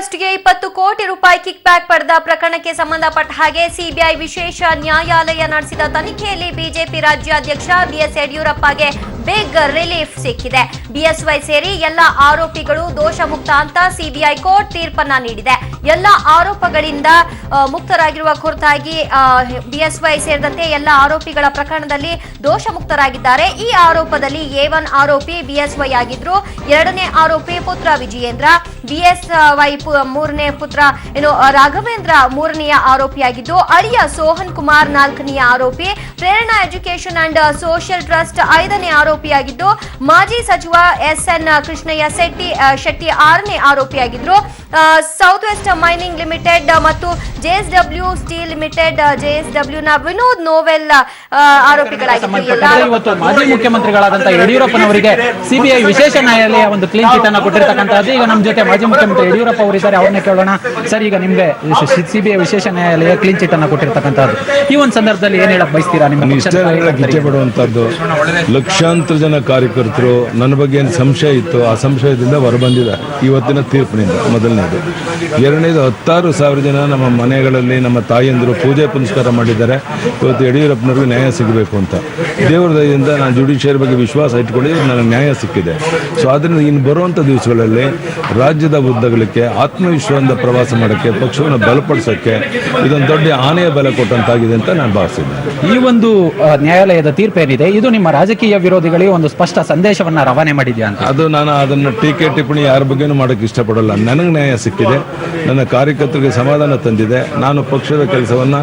ಟ್ರಸ್ಟ್ಗೆ 20 ಕೋಟಿ ರೂಪಾಯಿ kick back ಪಡೆದ ಪ್ರಕರಣಕ್ಕೆ ಸಂಬಂಧಪಟ್ಟ ಹಾಗೆ ಸಿಬಿಐ ವಿಶೇಷ ನ್ಯಾಯಾಲಯ ನಡೆಸಿದ ತನಿಖೆಯಲ್ಲಿ ಬಿಜೆಪಿ ರಾಜ್ಯಾಧ್ಯಕ್ಷ ಬಿಎಸ್ ಯಡಿಯೂರಪ್ಪಗೆ ಬಿಗ್ ರಿಲೀಫ್ ಸಿಕ್ಕಿದೆ. ಬಿಎಸ್ವೈ ಸೇರಿ ಎಲ್ಲ ಆರೋಪಿಗಳು ದೋಷ ಮುಕ್ತ ಅಂತ ಸಿಬಿಐ ಕೋರ್ಟ್ ತೀರ್ಪನ್ನ ನೀಡಿದೆ. ಎಲ್ಲ ಆರೋಪಗಳಿಂದ ಮುಕ್ತರಾಗಿರುವ ಕುರಿತಾಗಿ ಬಿಎಸ್ವೈ ಸೇರಿದಂತೆ ಎಲ್ಲ ಆರೋಪಿಗಳ ಪ್ರಕರಣದಲ್ಲಿ ದೋಷ ಮುಕ್ತರಾಗಿದ್ದಾರೆ. ಈ ಆರೋಪದಲ್ಲಿ A1 ಆರೋಪಿ ಬಿಎಸ್ವೈ ಆಗಿದ್ರು, ಎರಡನೇ ಆರೋಪಿ ಪುತ್ರ ವಿಜಯೇಂದ್ರ, ಬಿಎಸ್ವೈ ಮೂರನೇ ಪುತ್ರ ರಾಘವೇಂದ್ರ ಮೂರನೆಯ ಆರೋಪಿಯಾಗಿದ್ದು, ಅಳಿಯ ಸೋಹನ್ ಕುಮಾರ್ ನಾಲ್ಕನೆಯ ಆರೋಪಿ, ಪ್ರೇರಣಾ ಎಜುಕೇಶನ್ ಅಂಡ್ ಸೋಷಿಯಲ್ ಟ್ರಸ್ಟ್ ಐದನೇ ಆರೋಪಿಯಾಗಿದ್ದು, ಮಾಜಿ ಸಚಿವ SN ಕೃಷ್ಣಯ್ಯ ಶೆಟ್ಟಿ ಆರನೇ ಆರೋಪಿಯಾಗಿದ್ರು, ಸೌತ್ ವೆಸ್ಟ್ ಮೈನಿಂಗ್ ಲಿಮಿಟೆಡ್ ಮತ್ತು JSW ಸ್ಟೀಲ್ ಲಿಮಿಟೆಡ್ JSW ನ ವಿನೋದ್ ನೋವೆಲ್ ಆರೋಪಿಗಳಾಗಿದ್ದು. ಮಾಜಿ ಮುಖ್ಯಮಂತ್ರಿಗಳಾದಂತಹ ಯಡಿಯೂರಪ್ಪನವರಿಗೆ ಸಿಬಿಐ ವಿಶೇಷ ನ್ಯಾಯಾಲಯ ಒಂದು ಕ್ಲೀನ್ ಚಿಟ್ ಅನ್ನು ಕೊಟ್ಟಿರ್ತಕ್ಕಂಥದ್ದು. ಈಗ ನಮ್ಮ ಜೊತೆ ಮಾಜಿ ಮುಖ್ಯಮಂತ್ರಿ ಯಡಿಯೂರಪ್ಪ ಅವರಿದ್ದಾರೆ, ಅವ್ರನ್ನ ಕೇಳೋಣ. ಸರ್, ಈಗ ನಿಮ್ಗೆ ಸಿಬಿಐ ವಿಶೇಷ ನ್ಯಾಯಾಲಯ ಕ್ಲೀನ್ ಚಿಟ್ ಅನ್ನು ಕೊಟ್ಟಿರ್ತಕ್ಕಂಥದ್ದು, ಈ ಒಂದು ಸಂದರ್ಭದಲ್ಲಿ ಏನ್ ಹೇಳಕ್ ಬಯಸ್ತೀರಾ? ನಿಮ್ಮ ಇಚ್ಛೆ ಪಡುವಂತದ್ದು ಲಕ್ಷಾಂತರ ಜನ ಕಾರ್ಯಕರ್ತರು ನನ್ನ ಬಗ್ಗೆ ಏನು ಸಂಶಯ ಇತ್ತು, ಆ ಸಂಶಯದಿಂದ ಹೊರಬಂದಿದ್ದಾರೆ ಇವತ್ತಿನ ತೀರ್ಪಿನಿಂದ. ಮೊದಲನೇದು. ಎರಡನೇದು, 16,000 ಜನ ನಮ್ಮ ಮನೆಗಳಲ್ಲಿ ನಮ್ಮ ತಾಯಿಯಂದರು ಪೂಜೆ ಪುನಸ್ಕಾರ ಮಾಡಿದ್ದಾರೆ. ಇವತ್ತು ಯಡಿಯೂರಪ್ಪನವ್ರಿಗೆ ನ್ಯಾಯ ಸಿಗಬೇಕು ಅಂತ ದೇವರ ದಯದಿಂದ ನಾನು ಜುಡಿಷಿಯರಿ ಬಗ್ಗೆ ವಿಶ್ವಾಸ ಇಟ್ಕೊಂಡಿದ್ದು ನನಗೆ ನ್ಯಾಯ ಸಿಕ್ಕಿದೆ. ಸೊ ಆದ್ದರಿಂದ ಇನ್ನು ಬರುವಂಥ ದಿವಸಗಳಲ್ಲಿ ರಾಜ್ಯದ ಉದ್ದಗಲಕ್ಕೆ ಆತ್ಮವಿಶ್ವಾಸದಿಂದ ಪ್ರವಾಸ ಮಾಡೋಕ್ಕೆ, ಪಕ್ಷವನ್ನು ಬಲಪಡಿಸೋಕ್ಕೆ ಇದೊಂದು ದೊಡ್ಡ ಆನೆಯ ಬಲ ಕೊಟ್ಟಂತಾಗಿದೆ ಅಂತ ನಾನು ಭಾವಿಸಿದ್ದೆ. ಈ ಒಂದು ನ್ಯಾಯಾಲಯದ ತೀರ್ಪೇನಿದೆ, ಇದು ನಿಮ್ಮ ರಾಜಕೀಯ ವಿರೋಧಿಗಳಿಗೆ ಒಂದು ಸ್ಪಷ್ಟ ಸಂದೇಶವನ್ನ ರವಾನೆ ಮಾಡಿದ್ಯಾ ಅಂತ? ಅದು ನಾನು ಅದನ್ನು ಟೀಕೆ ಟಿಪ್ಪಣಿ ಯಾರ ಬಗ್ಗೆನೂ ಮಾಡೋಕ್ಕೆ ಇಷ್ಟಪಡಲ್ಲ. ನನಗೆ ನ್ಯಾಯ ಸಿಕ್ಕಿದೆ, ನನ್ನ ಕಾರ್ಯಕರ್ತರಿಗೆ ಸಮಾಧಾನ ತಂದಿದೆ. ನಾನು ಪಕ್ಷದ ಕೆಲಸವನ್ನ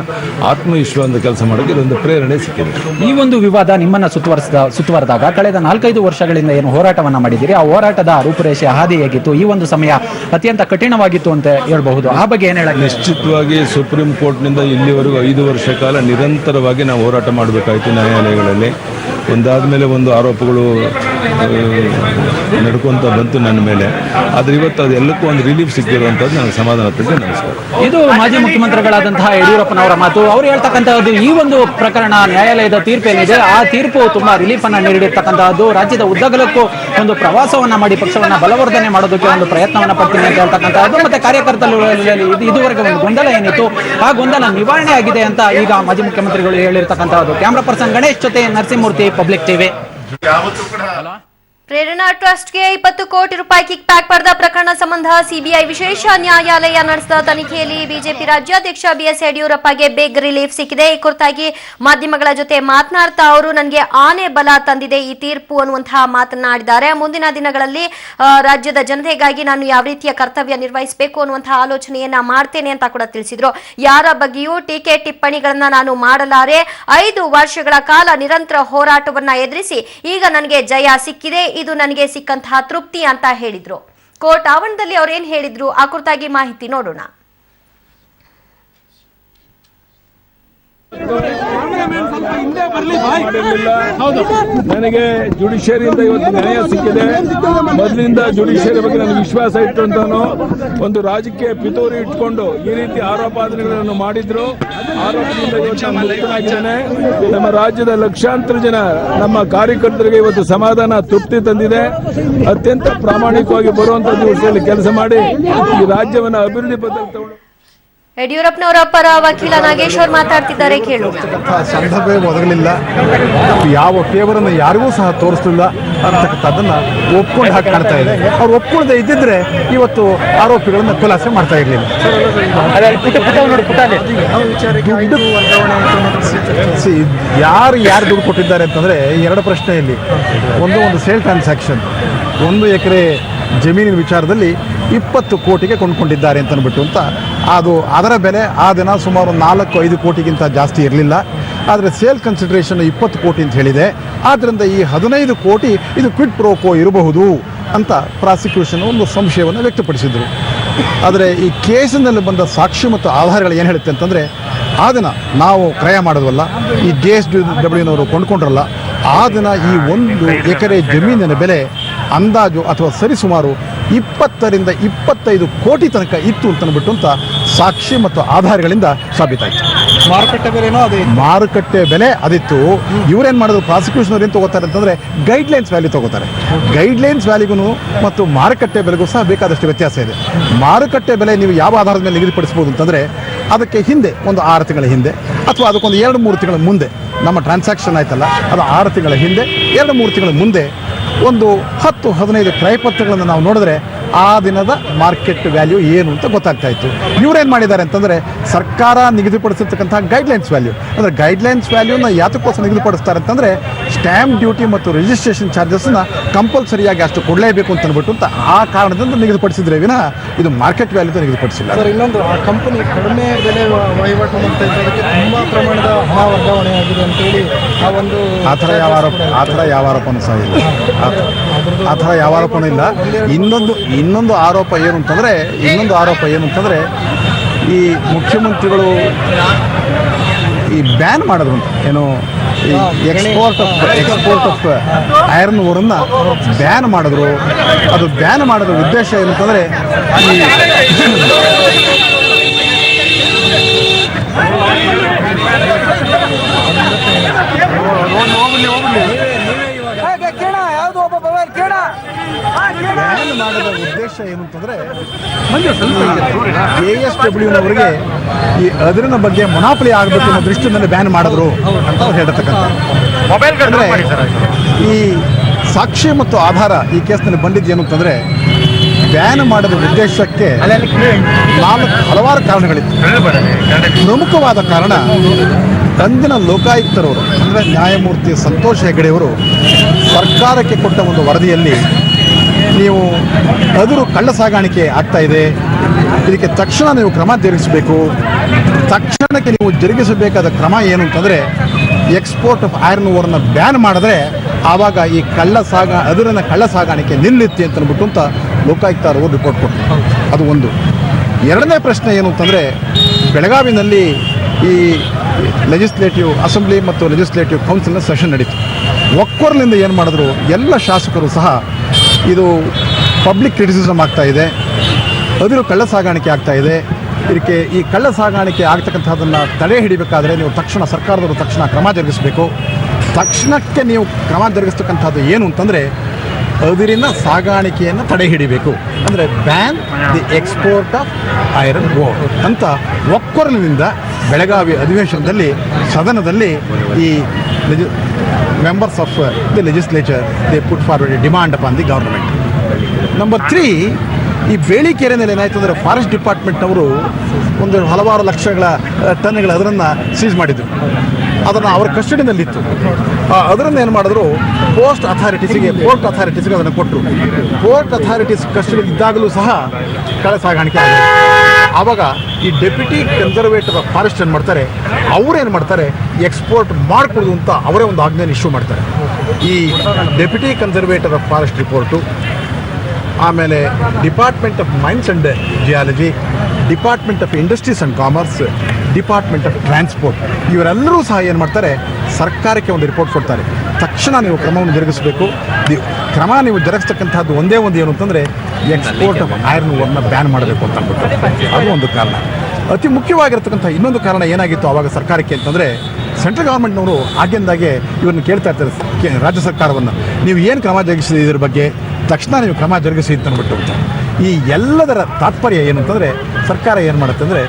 ಆತ್ಮವಿಶ್ವಾಸದ ಕೆಲಸ ಮಾಡೋಕ್ಕೆ ಇದೊಂದು ಪ್ರೇರಣೆ ಸಿಕ್ಕಿದೆ. ಈ ಒಂದು ವಿವಾದ ನಿಮ್ಮನ್ನ ಸುತ್ತುವರೆದಾಗ ಕಳೆದ 4-5 ವರ್ಷಗಳಿಂದ ಏನು ಹೋರಾಟವನ್ನ ಮಾಡಿದ್ದೀರಿ, ಆ ಹೋರಾಟದ ರೂಪುರೇಷೆ ಹಾದಿ ಹೇಗಿತ್ತು? ಈ ಒಂದು ಸಮಯ ಅತ್ಯಂತ ಕಠಿಣವಾಗಿತ್ತು ಅಂತ ಹೇಳ್ಬಹುದು. ಆ ಬಗ್ಗೆ ಏನ್ ಹೇಳಕ್ಕೆ? ನಿಶ್ಚಿತವಾಗಿ ಸುಪ್ರೀಂ ಕೋರ್ಟ್ನಿಂದ ಇಲ್ಲಿವರೆಗೂ 5 ವರ್ಷ ಕಾಲ ನಿರಂತರವಾಗಿ ನಾವು ಹೋರಾಟ ಮಾಡಬೇಕಾಯಿತು ನ್ಯಾಯಾಲಯಗಳಲ್ಲಿ. ಒಂದಾದ ಮೇಲೆ ಒಂದು ಆರೋಪಗಳು ನಡ್ಕೊಂತ ಬಂತು ನನ್ನ ಮೇಲೆ. ಆದರೆ ಇವತ್ತು ಅದೆಲ್ಲಕ್ಕೂ ಒಂದು ರಿಲೀಫ್ ಸಿಕ್ಕಿರುವಂಥದ್ದು ನನಗೆ ಸಮಾಧಾನ ತಂದೆ. ನಮಸ್ಕಾರ. ಇದು ಮಾಜಿ ಮುಖ್ಯಮಂತ್ರಿಗಳಾದಂತಹ ಯಡಿಯೂರಪ್ಪನವರ ಮಾತು. ಅವರು ಹೇಳ್ತಕ್ಕಂತಹದ್ದು ಈ ಒಂದು ಪ್ರಕರಣ ನ್ಯಾಯಾಲಯದ ತೀರ್ಪೇನಿದೆ, ಆ ತೀರ್ಪು ತುಂಬಾ ರಿಲೀಫ್ ಅನ್ನ ನೀಡಿರ್ತಕ್ಕಂತಹದ್ದು. ರಾಜ್ಯದ ಉದ್ದಗಲಕ್ಕೂ ಒಂದು ಪ್ರವಾಸವನ್ನ ಮಾಡಿ ಪಕ್ಷವನ್ನ ಬಲವರ್ಧನೆ ಮಾಡೋದಕ್ಕೆ ಒಂದು ಪ್ರಯತ್ನವನ್ನ ಪಡ್ತೀನಿ ಅಂತ ಹೇಳ್ತಕ್ಕಂತಹದ್ದು. ಮತ್ತೆ ಕಾರ್ಯಕರ್ತರಲ್ಲಿ ಇದುವರೆಗೆ ಒಂದು ಗೊಂದಲ ಏನಿತ್ತು, ಆ ಗೊಂದಲ ನಿವಾರಣೆ ಆಗಿದೆ ಅಂತ ಈಗ ಮಾಜಿ ಮುಖ್ಯಮಂತ್ರಿಗಳು ಹೇಳಿರ್ತಕ್ಕಂತಹದ್ದು. ಕ್ಯಾಮ್ರಾ ಪರ್ಸನ್ ಗಣೇಶ್ ಜೊತೆ ನರಸಿಂಹಮೂರ್ತಿ, ಪಬ್ಲಿಕ್ ಟಿವಿ. ಪ್ರೇರಣಾ ಟ್ರಸ್ಟ್ಗೆ 20 ಕೋಟಿ ರೂಪಾಯಿ ಕಿಕ್ ಬ್ಯಾಕ್ ಪಡೆದ ಪ್ರಕರಣ ಸಂಬಂಧ ಸಿಬಿಐ ವಿಶೇಷ ನ್ಯಾಯಾಲಯ ನಡೆಸಿದ ತನಿಖೆಯಲ್ಲಿ ಬಿಜೆಪಿ ರಾಜ್ಯಾಧ್ಯಕ್ಷ ಬಿಎಸ್ ಯಡಿಯೂರಪ್ಪಗೆ ಬಿಗ್ ರಿಲೀಫ್ ಸಿಕ್ಕಿದೆ. ಈ ಕುರಿತಾಗಿ ಮಾಧ್ಯಮಗಳ ಜೊತೆ ಮಾತನಾಡ್ತಾ ಅವರು ನನಗೆ ಆನೆ ಬಲ ತಂದಿದೆ ಈ ತೀರ್ಪು ಅನ್ನುವಂತಹ ಮಾತನಾಡಿದ್ದಾರೆ. ಮುಂದಿನ ದಿನಗಳಲ್ಲಿ ರಾಜ್ಯದ ಜನತೆಗಾಗಿ ನಾನು ಯಾವ ರೀತಿಯ ಕರ್ತವ್ಯ ನಿರ್ವಹಿಸಬೇಕು ಅನ್ನುವಂತಹ ಆಲೋಚನೆಯನ್ನ ಮಾಡ್ತೇನೆ ಅಂತ ಕೂಡ ತಿಳಿಸಿದ್ರು. ಯಾರ ಬಗ್ಗೆಯೂ ಟೀಕೆ ಟಿಪ್ಪಣಿಗಳನ್ನ ನಾನು ಮಾಡಲಾರೆ. 5 ವರ್ಷಗಳ ಕಾಲ ನಿರಂತರ ಹೋರಾಟವನ್ನ ಎದುರಿಸಿ ಈಗ ನನಗೆ ಜಯ ಸಿಕ್ಕಿದೆ. ಇದು ನನಗೆ ಸಿಕ್ಕಂತಹ ತೃಪ್ತಿ ಅಂತ ಹೇಳಿದ್ರು. ಕೋರ್ಟ್ ಆವರಣದಲ್ಲಿ ಅವ್ರು ಏನ್ ಹೇಳಿದ್ರು ಆ ಕುರಿತಾಗಿ ಮಾಹಿತಿ ನೋಡೋಣ. ನನಗೆ ಜುಡಿಷಿಯರಿಯಿಂದ ಇವತ್ತು ನ್ಯಾಯ ಸಿಕ್ಕಿದೆ. ಮೊದಲಿಂದ ಜುಡಿಷಿಯರಿ ಬಗ್ಗೆ ನನಗೆ ವಿಶ್ವಾಸ ಇಟ್ಟು ಅಂತಾನು ಒಂದು ರಾಜಕೀಯ ಪಿತೂರಿ ಇಟ್ಕೊಂಡು ಈ ರೀತಿ ಆರೋಪಾದನೆಗಳನ್ನು ಮಾಡಿದ್ರು. ಆರೋಪದಿಂದ ಇವತ್ತು ಮುಕ್ತನಾಗಿದ್ದೇನೆ. ನಮ್ಮ ರಾಜ್ಯದ ಲಕ್ಷಾಂತರ ಜನ ನಮ್ಮ ಕಾರ್ಯಕರ್ತರಿಗೆ ಇವತ್ತು ಸಮಾಧಾನ ತೃಪ್ತಿ ತಂದಿದೆ. ಅತ್ಯಂತ ಪ್ರಾಮಾಣಿಕವಾಗಿ ಬರುವಂತ ದಿವಸದಲ್ಲಿ ಕೆಲಸ ಮಾಡಿ ಈ ರಾಜ್ಯವನ್ನು ಅಭಿವೃದ್ಧಿ ಪಥದಲ್ಲಿ ತಗೊಂಡು. ಯಡಿಯೂರಪ್ಪನವರ ಪರ ವಕೀಲ ನಾಗೇಶ್ವರ್ ಮಾತಾಡ್ತಿದ್ದಾರೆ, ಕೇಳು. ಸಂದರ್ಭ ಒದಗಲಿಲ್ಲ, ಯಾವ ಫೇವರನ್ನು ಯಾರಿಗೂ ಸಹ ತೋರಿಸಲಿಲ್ಲ ಅಂತಕ್ಕಂಥದ್ದನ್ನ ಒಪ್ಕೊಂಡು ಹಾಕಿ ಕಾಣ್ತಾ ಇದೆ. ಅವ್ರು ಒಪ್ಕೊಳ್ಳದೆ ಇದ್ದಿದ್ರೆ ಇವತ್ತು ಆರೋಪಿಗಳನ್ನ ಖುಲಾಸೆ ಮಾಡ್ತಾ ಇರಲಿಲ್ಲ. ಯಾರು ದುಡ್ಡು ಕೊಟ್ಟಿದ್ದಾರೆ ಅಂತಂದ್ರೆ 2 ಪ್ರಶ್ನೆಯಲ್ಲಿ ಒಂದು ಸೇಲ್ ಟ್ರಾನ್ಸಾಕ್ಷನ್, 1 ಎಕರೆ ಜಮೀನಿನ ವಿಚಾರದಲ್ಲಿ 20 ಕೋಟಿಗೆ ಕೊಂಡ್ಕೊಂಡಿದ್ದಾರೆ ಅಂತ ಅಂದ್ಬಿಟ್ಟು ಅಂತ. ಅದರ ಬೆಲೆ ಆ ದಿನ ಸುಮಾರು 4-5 ಕೋಟಿಗಿಂತ ಜಾಸ್ತಿ ಇರಲಿಲ್ಲ. ಆದರೆ ಸೇಲ್ ಕನ್ಸಿಡರೇಷನ್ 20 ಕೋಟಿ ಅಂತ ಹೇಳಿದೆ. ಆದ್ದರಿಂದ ಈ 15 ಕೋಟಿ ಇದು ಕ್ವಿಡ್ ಪ್ರೋಕೋ ಇರಬಹುದು ಅಂತ ಪ್ರಾಸಿಕ್ಯೂಷನ್ ಒಂದು ಸಂಶಯವನ್ನು ವ್ಯಕ್ತಪಡಿಸಿದರು. ಆದರೆ ಈ ಕೇಸಿನಲ್ಲಿ ಬಂದ ಸಾಕ್ಷಿ ಮತ್ತು ಆಧಾರಗಳು ಏನು ಹೇಳುತ್ತೆ ಅಂತಂದರೆ, ಆ ದಿನ ನಾವು ಕ್ರಯ ಮಾಡೋದವಲ್ಲ, ಈ JSW ಕೊಂಡ್ಕೊಂಡ್ರಲ್ಲ, ಆ ದಿನ ಈ 1 ಎಕರೆ ಜಮೀನಿನ ಬೆಲೆ ಅಂದಾಜು ಅಥವಾ ಸರಿಸುಮಾರು 20 ರಿಂದ 25 ಕೋಟಿ ತನಕ ಇತ್ತು ಅಂತ ಅಂದ್ಬಿಟ್ಟು ಅಂತ ಸಾಕ್ಷಿ ಮತ್ತು ಆಧಾರಗಳಿಂದ ಸಾಬೀತಾಯಿತು. ಮಾರುಕಟ್ಟೆ ಬೆಲೆನೋ ಅದೇ ಮಾರುಕಟ್ಟೆ ಬೆಲೆ ಅದಿತ್ತು. ಇವ್ರೇನ್ ಮಾಡಿದ್ರು, ಪ್ರಾಸಿಕ್ಯೂಷನ್ ಅವ್ರು ಏನು ತಗೋತಾರೆ ಅಂತಂದ್ರೆ ಗೈಡ್ಲೈನ್ಸ್ ವ್ಯಾಲ್ಯೂ ತಗೋತಾರೆ. ಗೈಡ್ಲೈನ್ಸ್ ವ್ಯಾಲ್ಯೂಗೂ ಮತ್ತು ಮಾರುಕಟ್ಟೆ ಬೆಲೆಗೂ ಸಹ ಬೇಕಾದಷ್ಟು ವ್ಯತ್ಯಾಸ ಇದೆ. ಮಾರುಕಟ್ಟೆ ಬೆಲೆ ನೀವು ಯಾವ ಆಧಾರದ ಮೇಲೆ ನಿಗದಿಪಡಿಸಬಹುದು ಅಂತಂದ್ರೆ ಅದಕ್ಕೆ ಹಿಂದೆ ಒಂದು 6 ತಿಂಗಳ ಹಿಂದೆ ಅಥವಾ ಅದಕ್ಕೊಂದು 2-3 ತಿಂಗಳ ಮುಂದೆ ನಮ್ಮ ಟ್ರಾನ್ಸಾಕ್ಷನ್ ಆಯ್ತಲ್ಲ, ಅದು 6 ತಿಂಗಳ ಹಿಂದೆ 2-3 ತಿಂಗಳ ಮುಂದೆ ಒಂದು 10-15 ಕ್ರಯಪತ್ರಗಳನ್ನು ನಾವು ನೋಡಿದ್ರೆ ಆ ದಿನದ ಮಾರ್ಕೆಟ್ ವ್ಯಾಲ್ಯೂ ಏನು ಅಂತ ಗೊತ್ತಾಗ್ತಾ ಇತ್ತು. ಇವ್ರೇನು ಮಾಡಿದ್ದಾರೆ ಅಂತಂದರೆ ಸರ್ಕಾರ ನಿಗದಿಪಡಿಸಿರ್ತಕ್ಕಂಥ ಗೈಡ್ಲೈನ್ಸ್ ವ್ಯಾಲ್ಯೂ, ಅಂದರೆ ಗೈಡ್ಲೈನ್ಸ್ ವ್ಯಾಲ್ಯೂನ ಯಾತಕ್ಕೋಸ್ಕರ ನಿಗದಿಪಡಿಸ್ತಾರೆ ಅಂತಂದರೆ ಸ್ಟ್ಯಾಂಪ್ ಡ್ಯೂಟಿ ಮತ್ತು ರಿಜಿಸ್ಟ್ರೇಷನ್ ಚಾರ್ಜಸ್ನ ಕಂಪಲ್ಸರಿಯಾಗಿ ಅಷ್ಟು ಕೊಡಲೇಬೇಕು ಅಂತ ಅಂದ್ಬಿಟ್ಟು ಅಂತ ಆ ಕಾರಣದಿಂದ ನಿಗದಿಪಡಿಸಿದ್ರೆ ವಿನಃ ಇದು ಮಾರ್ಕೆಟ್ ವ್ಯಾಲ್ಯೂ ನಿಗದಿಪಡಿಸಿಲ್ಲ. ಸರ್, ಇನ್ನೊಂದು ಆ ಕಂಪನಿ ಕಡಿಮೆ ಬೆಲೆ ವಹಿವಾಟು ಮಾಡ್ತಾ ಇದ್ದದಕ್ಕೆ ತುಂಬ ಪ್ರಮಾಣದ ಹಣ ವರ್ಗಾವಣೆ ಆಗಿದೆ ಅಂತೇಳಿ ಆ ಒಂದು ಆ ಥರ ಯಾವ ಆರೋಪನೂ ಸಹ ಇಲ್ಲ. ಆ ಥರ ಯಾವ ಆರೋಪನೂ ಇಲ್ಲ. ಇನ್ನೊಂದು ಆರೋಪ ಏನು ಅಂತಂದರೆ ಈ ಮುಖ್ಯಮಂತ್ರಿಗಳು ಈ ಬ್ಯಾನ್ ಮಾಡೋದು ಅಂತ ಏನು, ಈ ಎಕ್ಸ್ಪೋರ್ಟ್ ಆಫ್ ಐರನ್ ಓರನ್ನು ಬ್ಯಾನ್ ಮಾಡಿದ್ರು. ಅದು ಬ್ಯಾನ್ ಮಾಡೋದ್ರ ಉದ್ದೇಶ ಏನಂತಂದರೆ ಬ್ಯಾನ್ ಮಾಡೋದ ಉದ್ದೇಶ ಏನು ಅಂತಂದ್ರೆ ASWನವರಿಗೆ ಈ ಅದಿರಿನ ಬಗ್ಗೆ ಮೊನಾಪಲಿ ಆಗಬೇಕು ಅನ್ನೋ ದೃಷ್ಟಿಯಲ್ಲಿ ಬ್ಯಾನ್ ಮಾಡಿದ್ರು ಅಂತ ಹೇಳ್ತಕ್ಕಂಥ. ಈ ಸಾಕ್ಷಿ ಮತ್ತು ಆಧಾರ ಈ ಕೇಸ್ನಲ್ಲಿ ಬಂದಿದ್ದೇನು ಅಂತಂದ್ರೆ ಬ್ಯಾನ್ ಮಾಡೋದ ಉದ್ದೇಶಕ್ಕೆ ಹಲವಾರು ಕಾರಣಗಳಿತ್ತು. ಪ್ರಮುಖವಾದ ಕಾರಣ ಅಂದಿನ ಲೋಕಾಯುಕ್ತರವರು ಅಂದರೆ ನ್ಯಾಯಮೂರ್ತಿ ಸಂತೋಷ್ ಹೆಗಡೆಯವರು ಸರ್ಕಾರಕ್ಕೆ ಕೊಟ್ಟ ಒಂದು ವರದಿಯಲ್ಲಿ ನೀವು ಅದಿರು ಕಳ್ಳ ಸಾಗಾಣಿಕೆ ಆಗ್ತಾ ಇದೆ, ಇದಕ್ಕೆ ತಕ್ಷಣ ನೀವು ಕ್ರಮ ಜರುಗಿಸಬೇಕು. ತಕ್ಷಣಕ್ಕೆ ನೀವು ಜರುಗಿಸಬೇಕಾದ ಕ್ರಮ ಏನು ಅಂತಂದರೆ ಎಕ್ಸ್ಪೋರ್ಟ್ ಆಫ್ ಐರನ್ ಓರನ್ನ ಬ್ಯಾನ್ ಮಾಡಿದ್ರೆ ಆವಾಗ ಈ ಅದಿರಿನ ಕಳ್ಳ ಸಾಗಾಣಿಕೆ ನಿಲ್ಲುತ್ತೆ ಅಂತ ಅಂದ್ಬಿಟ್ಟು ಅಂತ ಲೋಕಾಯುಕ್ತರು ರಿಪೋರ್ಟ್ ಕೊಟ್ಟರು. ಅದು ಒಂದು. ಎರಡನೇ ಪ್ರಶ್ನೆ ಏನು ಅಂತಂದರೆ ಬೆಳಗಾವಿನಲ್ಲಿ ಈ ಲೆಜಿಸ್ಲೇಟಿವ್ ಅಸೆಂಬ್ಲಿ ಮತ್ತು ಲೆಜಿಸ್ಲೇಟಿವ್ ಕೌನ್ಸಿಲ್ನ ಸೆಷನ್ ನಡೀತು. ಒಕ್ಕೊರಲಿಂದ ಏನು ಮಾಡಿದ್ರು, ಎಲ್ಲ ಶಾಸಕರು ಸಹ ಇದು ಪಬ್ಲಿಕ್ ಕ್ರಿಟಿಸಿಸಮ್ ಆಗ್ತಾ ಇದೆ, ಅದಿರು ಕಳ್ಳ ಸಾಗಾಣಿಕೆ ಆಗ್ತಾ ಇದೆ, ಇದಕ್ಕೆ ಈ ಕಳ್ಳ ಸಾಗಾಣಿಕೆ ಆಗ್ತಕ್ಕಂಥದ್ದನ್ನು ತಡೆ ಹಿಡಿಬೇಕಾದ್ರೆ ನೀವು ಸರ್ಕಾರದವರು ತಕ್ಷಣ ಕ್ರಮ ಜರುಗಿಸಬೇಕು. ತಕ್ಷಣಕ್ಕೆ ನೀವು ಕ್ರಮ ಜರುಗಿಸ್ತಕ್ಕಂಥದ್ದು ಏನು ಅಂತಂದರೆ ಅದಿರಿನ ಸಾಗಾಣಿಕೆಯನ್ನು ತಡೆ ಹಿಡಿಬೇಕು, ಅಂದರೆ ban the export of iron ore ಅಂತ ಒಕ್ಕೊರಲಿನಿಂದ ಬೆಳಗಾವಿ ಅಧಿವೇಶನದಲ್ಲಿ ಸದನದಲ್ಲಿ ಈ members of the legislature they put forward A demand upon the government. Number 3, ಈ ಬೇಳಿಕೆರೆಯಲ್ಲಿ ಏನಾಯಿತು ಅಂದರೆ ಫಾರೆಸ್ಟ್ ಡಿಪಾರ್ಟ್ಮೆಂಟ್ನವರು ಒಂದು ಹಲವಾರು ಲಕ್ಷಗಳ ಟನ್ಗಳ ಅದರನ್ನು ಸೀಸ್ ಮಾಡಿದರು. ಅದನ್ನು ಅವರ ಕಸ್ಟಡಿನಲ್ಲಿತ್ತು. ಅದರನ್ನು ಏನು ಮಾಡಿದ್ರು, ಪೋರ್ಟ್ ಅಥಾರಿಟೀಸಿಗೆ ಅದನ್ನು ಕೊಟ್ಟರು. ಪೋರ್ಟ್ ಅಥಾರಿಟೀಸ್ ಕಸ್ಟಡಿ ಇದ್ದಾಗಲೂ ಸಹ ಕಳ್ಳ ಸಾಗಾಣಿಕೆ ಆಗಿದೆ. ಆವಾಗ ಈ ಡೆಪ್ಯೂಟಿ ಕನ್ಸರ್ವೇಟರ್ ಆಫ್ ಫಾರೆಸ್ಟ್ ಏನು ಮಾಡ್ತಾರೆ, ಅವರೇನು ಮಾಡ್ತಾರೆ, ಎಕ್ಸ್ಪೋರ್ಟ್ ಮಾಡಿಕೊಡೋದು ಅಂತ ಅವರೇ ಒಂದು ಆಜ್ಞೆಯನ್ನು ಇಶ್ಯೂ ಮಾಡ್ತಾರೆ. ಈ deputy conservator of forest report, ಆಮೇಲೆ department of mines and geology, department of industries and commerce, department of transport, ಇವರೆಲ್ಲರೂ ಸಹ ಏನು ಮಾಡ್ತಾರೆ, ಸರ್ಕಾರಕ್ಕೆ ಒಂದು ರಿಪೋರ್ಟ್ ಕೊಡ್ತಾರೆ. ತಕ್ಷಣ ನೀವು ಕ್ರಮವನ್ನು ಜರುಗಿಸಬೇಕು. ಕ್ರಮ ನೀವು ಜರುಗಿಸ್ತಕ್ಕಂಥದ್ದು ಒಂದೇ ಒಂದು ಏನು ಅಂತಂದರೆ ಎಕ್ಸ್ಪೋರ್ಟ್ ಆಫ್ ಐರನ್ ಓರ್ನ ಬ್ಯಾನ್ ಮಾಡಬೇಕು ಅಂತ ಅಂದ್ಬಿಟ್ಟು ಅದು ಒಂದು ಕಾರಣ. ಅತಿ ಮುಖ್ಯವಾಗಿರ್ತಕ್ಕಂಥ ಇನ್ನೊಂದು ಕಾರಣ ಏನಾಗಿತ್ತು ಆವಾಗ ಸರ್ಕಾರಕ್ಕೆ ಅಂತಂದರೆ, ಸೆಂಟ್ರಲ್ ಗೌರ್ಮೆಂಟ್ನವರು ಆಗಿಂದಾಗೆ ಇವ್ರನ್ನ ಕೇಳ್ತಾ ಇರ್ತಾರೆ ರಾಜ್ಯ ಸರ್ಕಾರವನ್ನು, ನೀವು ಏನು ಕ್ರಮ ಜರುಗಿಸಿದೆ ಇದ್ರ ಬಗ್ಗೆ, ತಕ್ಷಣ ನೀವು ಕ್ರಮ ಜರುಗಿಸಿ ಅಂತ ಅಂದ್ಬಿಟ್ಟು. ಈ ಎಲ್ಲದರ ತಾತ್ಪರ್ಯ ಏನು ಅಂತಂದರೆ ಸರ್ಕಾರ ಏನು ಮಾಡುತ್ತೆ ಅಂದರೆ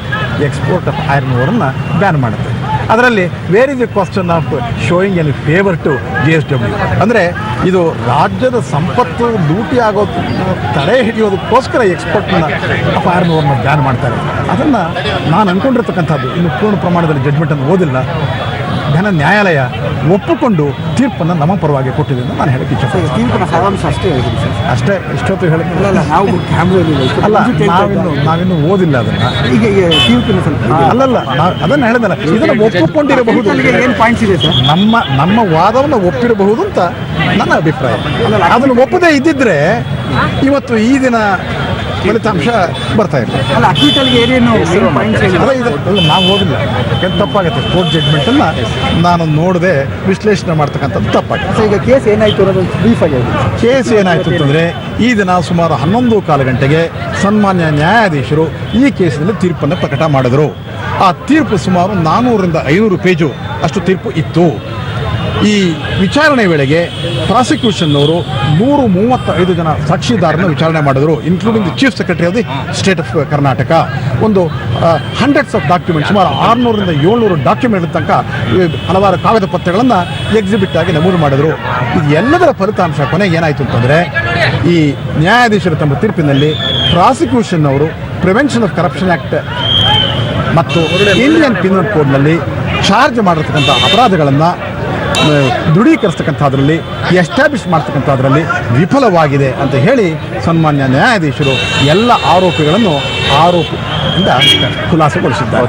ಎಕ್ಸ್ಪೋರ್ಟ್ ಆಫ್ ಐರನ್ ಓರನ್ನು ಬ್ಯಾನ್ ಮಾಡುತ್ತೆ. ಅದರಲ್ಲಿ where is the question of showing any favour to JSW, ಅಂದರೆ ಇದು ರಾಜ್ಯದ ಸಂಪತ್ತು ಲೂಟಿ ಆಗೋದು ತಡೆ ಹಿಡಿಯೋದಕ್ಕೋಸ್ಕರ ಎಕ್ಸ್ಪೋರ್ಟ್ನ ಆಫ್ ಐರನ್ ಓರನ್ನ ಬ್ಯಾನ್ ಮಾಡ್ತಾರೆ. ಅದನ್ನು ನಾನು ಅಂದ್ಕೊಂಡಿರ್ತಕ್ಕಂಥದ್ದು, ಇನ್ನು ಪೂರ್ಣ ಪ್ರಮಾಣದಲ್ಲಿ ಜಡ್ಜ್ಮೆಂಟನ್ನು ಓದಿಲ್ಲ, ಘನ ನ್ಯಾಯಾಲಯ ಒಪ್ಪಿಕೊಂಡು ತೀರ್ಪನ್ನು ನಮ್ಮ ಪರವಾಗಿ ಕೊಟ್ಟಿದೆ ಅಂತ ನಾನು ಹೇಳಕ್ಕೆ ಇಷ್ಟಪಡ್ತೀನಿ. ತೀರ್ಪಿನ ಸಾರಾಂಶ ಅಷ್ಟೇ ಹೇಳಿದ್ದೀನಿ ಸರ್. ಅಷ್ಟೇ ಇಷ್ಟೊತ್ತು ಹೇಳಿದ್ನಲ್ಲ, ನಾವು ಅಲ್ಲ ನಾವಿನ್ನು ಓದಿಲ್ಲ ಅದನ್ನು. ಈಗ ತೀರ್ಪಿನ ಸ್ವಲ್ಪ ಅಲ್ಲಲ್ಲ, ಅದನ್ನು ಹೇಳಿದಲ್ಲ, ಇದನ್ನು ಒಪ್ಪಿಕೊಂಡಿರಬಹುದು. ಏನು ಪಾಯಿಂಟ್ಸ್ ಇದೆ ಸರ್? ನಮ್ಮ ವಾದವನ್ನು ಒಪ್ಪಿರಬಹುದು ಅಂತ ನನ್ನ ಅಭಿಪ್ರಾಯ. ಅದನ್ನು ಒಪ್ಪದೇ ಇದ್ದಿದ್ರೆ ಇವತ್ತು ಈ ದಿನ ಫಲಿತಾಂಶ ಬರ್ತಾ ಇಲ್ಲ. ಅಲ್ಲ, ಅಕ್ವಿಟಲ್ಗೆ ಏನೇನು ಪಾಯಿಂಟ್ಸ್ ಅಲ್ಲ, ಇದು ನಾವು ಓದಿಲ್ಲ, ಯಾಕೆಂದ್ರೆ ತಪ್ಪಾಗುತ್ತೆ. ಕೋರ್ಟ್ ಜಡ್ಜ್ಮೆಂಟನ್ನು ನಾನು ನೋಡದೆ ವಿಶ್ಲೇಷಣೆ ಮಾಡ್ತಕ್ಕಂಥದ್ದು ತಪ್ಪಾಗುತ್ತೆ. ಈಗ ಕೇಸ್ ಏನಾಯಿತು ಅನ್ನೋದು ಬ್ರೀಫ್ ಆಗಿ ಹೇಳಿ. ಕೇಸ್ ಏನಾಯಿತು ಅಂತಂದರೆ, ಈ ದಿನ ಸುಮಾರು 11:15 ಗಂಟೆಗೆ ಸನ್ಮಾನ್ಯ ನ್ಯಾಯಾಧೀಶರು ಈ ಕೇಸಿನಲ್ಲಿ ತೀರ್ಪನ್ನು ಪ್ರಕಟ ಮಾಡಿದರು. ಆ ತೀರ್ಪು ಸುಮಾರು 400ರಿಂದ 500 ಪೇಜು ಅಷ್ಟು ತೀರ್ಪು ಇತ್ತು. ಈ ವಿಚಾರಣೆ ವೇಳೆಗೆ ಪ್ರಾಸಿಕ್ಯೂಷನ್ನವರು 135 ಜನ ಸಾಕ್ಷಿದಾರರನ್ನು ವಿಚಾರಣೆ ಮಾಡಿದ್ರು, including the chief secretary of the state of Karnataka. ಒಂದು ಹಂಡ್ರೆಡ್ಸ್ ಆಫ್ ಡಾಕ್ಯುಮೆಂಟ್, ಸುಮಾರು 600ರಿಂದ 700 ಡಾಕ್ಯುಮೆಂಟ್ ತನಕ ಹಲವಾರು ಕಾಗದ ಪತ್ರಗಳನ್ನು ಎಕ್ಸಿಬಿಟ್ ಆಗಿ ನಮೂದು ಮಾಡಿದ್ರು. ಇದು ಎಲ್ಲದರ ಫಲಿತಾಂಶ ಕೊನೆಗೆ ಏನಾಯಿತು ಅಂತಂದರೆ, ಈ ನ್ಯಾಯಾಧೀಶರು ತಮ್ಮ ತೀರ್ಪಿನಲ್ಲಿ ಪ್ರಾಸಿಕ್ಯೂಷನ್ ಅವರು ಪ್ರಿವೆನ್ಷನ್ ಆಫ್ ಕರಪ್ಷನ್ ಆ್ಯಕ್ಟ್ ಮತ್ತು ಇಂಡಿಯನ್ ಪಿನಲ್ ಕೋಡ್ನಲ್ಲಿ ಚಾರ್ಜ್ ಮಾಡಿರ್ತಕ್ಕಂಥ ಅಪರಾಧಗಳನ್ನು ದೃಢೀಕರಿಸ್ತಕ್ಕಂಥದ್ರಲ್ಲಿ, ಎಸ್ಟಾಬ್ಲಿಷ್ ಮಾಡ್ತಕ್ಕಂಥದ್ರಲ್ಲಿ ವಿಫಲವಾಗಿದೆ ಅಂತ ಹೇಳಿ ಸನ್ಮಾನ್ಯ ನ್ಯಾಯಾಧೀಶರು ಎಲ್ಲ ಆರೋಪಿಗಳನ್ನು ಆರೋಪದಿಂದ ಖುಲಾಸೆಗೊಳಿಸಿದ್ದಾರೆ.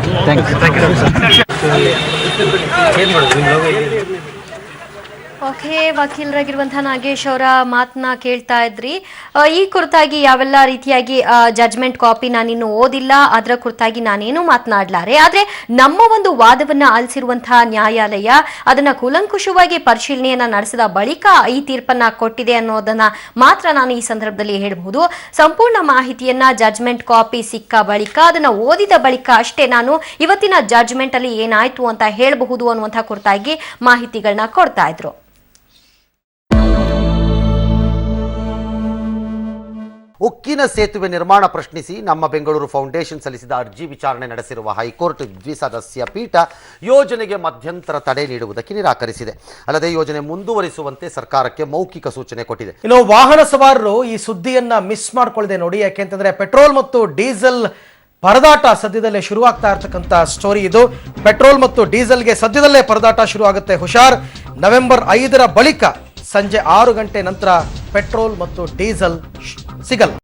ಓಕೆ, ವಕೀಲರಾಗಿರುವಂತಹ ನಾಗೇಶ್ ಅವರ ಮಾತನ್ನ ಕೇಳ್ತಾ ಇದ್ರಿ. ಈ ಕುರಿತಾಗಿ ಯಾವೆಲ್ಲ ರೀತಿಯಾಗಿ ಜಡ್ಜ್ಮೆಂಟ್ ಕಾಪಿ ನಾನಿನ್ನು ಓದಿಲ್ಲ, ಅದರ ಕುರಿತಾಗಿ ನಾನೇನು ಮಾತನಾಡಲಾರೆ. ಆದ್ರೆ ನಮ್ಮ ಒಂದು ವಾದವನ್ನ ಆಲಿಸಿರುವಂತಹ ನ್ಯಾಯಾಲಯ ಅದನ್ನ ಕೂಲಂಕುಷವಾಗಿ ಪರಿಶೀಲನೆಯನ್ನ ನಡೆಸಿದ ಬಳಿಕ ಈ ತೀರ್ಪನ್ನ ಕೊಟ್ಟಿದೆ ಅನ್ನೋದನ್ನ ಮಾತ್ರ ನಾನು ಈ ಸಂದರ್ಭದಲ್ಲಿ ಹೇಳಬಹುದು. ಸಂಪೂರ್ಣ ಮಾಹಿತಿಯನ್ನ ಜಡ್ಜ್ಮೆಂಟ್ ಕಾಪಿ ಸಿಕ್ಕ ಬಳಿಕ, ಅದನ್ನ ಓದಿದ ಬಳಿಕ ಅಷ್ಟೇ ನಾನು ಇವತ್ತಿನ ಜಡ್ಜ್ಮೆಂಟ್ ಅಲ್ಲಿ ಏನಾಯ್ತು ಅಂತ ಹೇಳಬಹುದು ಅನ್ನುವಂತಹ ಕುರಿತಾಗಿ ಮಾಹಿತಿಗಳನ್ನ ಕೊಡ್ತಾ ಇದ್ರು. ಉಕ್ಕಿನ ಸೇತುವೆ ನಿರ್ಮಾಣ ಪ್ರಶ್ನಿಸಿ ನಮ್ಮ ಬೆಂಗಳೂರು ಫೌಂಡೇಶನ್ ಸಲ್ಲಿಸಿದ ಅರ್ಜಿ ವಿಚಾರಣೆ ನಡೆಸಿರುವ ಹೈಕೋರ್ಟ್ ದ್ವಿಸದಸ್ಯ ಪೀಠ ಯೋಜನೆಗೆ ಮಧ್ಯಂತರ ತಡೆ ನೀಡುವುದಕ್ಕೆ ನಿರಾಕರಿಸಿದೆ. ಅಲ್ಲದೆ ಯೋಜನೆ ಮುಂದುವರಿಸುವಂತೆ ಸರ್ಕಾರಕ್ಕೆ ಮೌಖಿಕ ಸೂಚನೆ ಕೊಟ್ಟಿದೆ. ಇನ್ನು ವಾಹನ ಸವಾರರು ಈ ಸುದ್ದಿಯನ್ನ ಮಿಸ್ ಮಾಡ್ಕೊಳ್ಳದೆ ನೋಡಿ, ಯಾಕೆಂತಂದ್ರೆ ಪೆಟ್ರೋಲ್ ಮತ್ತು ಡೀಸೆಲ್ ಪರದಾಟ ಸದ್ಯದಲ್ಲೇ ಶುರುವಾಗ್ತಾ ಇರ್ತಕ್ಕಂಥ ಸ್ಟೋರಿ ಇದು. ಪೆಟ್ರೋಲ್ ಮತ್ತು ಡೀಸೆಲ್ಗೆ ಸದ್ಯದಲ್ಲೇ ಪರದಾಟ ಶುರುವಾಗುತ್ತೆ, ಹುಷಾರ್. ನವೆಂಬರ್ 5ರ ಬಳಿಕ ಸಂಜೆ 6 ಗಂಟೆ ನಂತರ ಪೆಟ್ರೋಲ್ ಮತ್ತು ಡೀಸೆಲ್ ಸಿಗಲ್ಲ.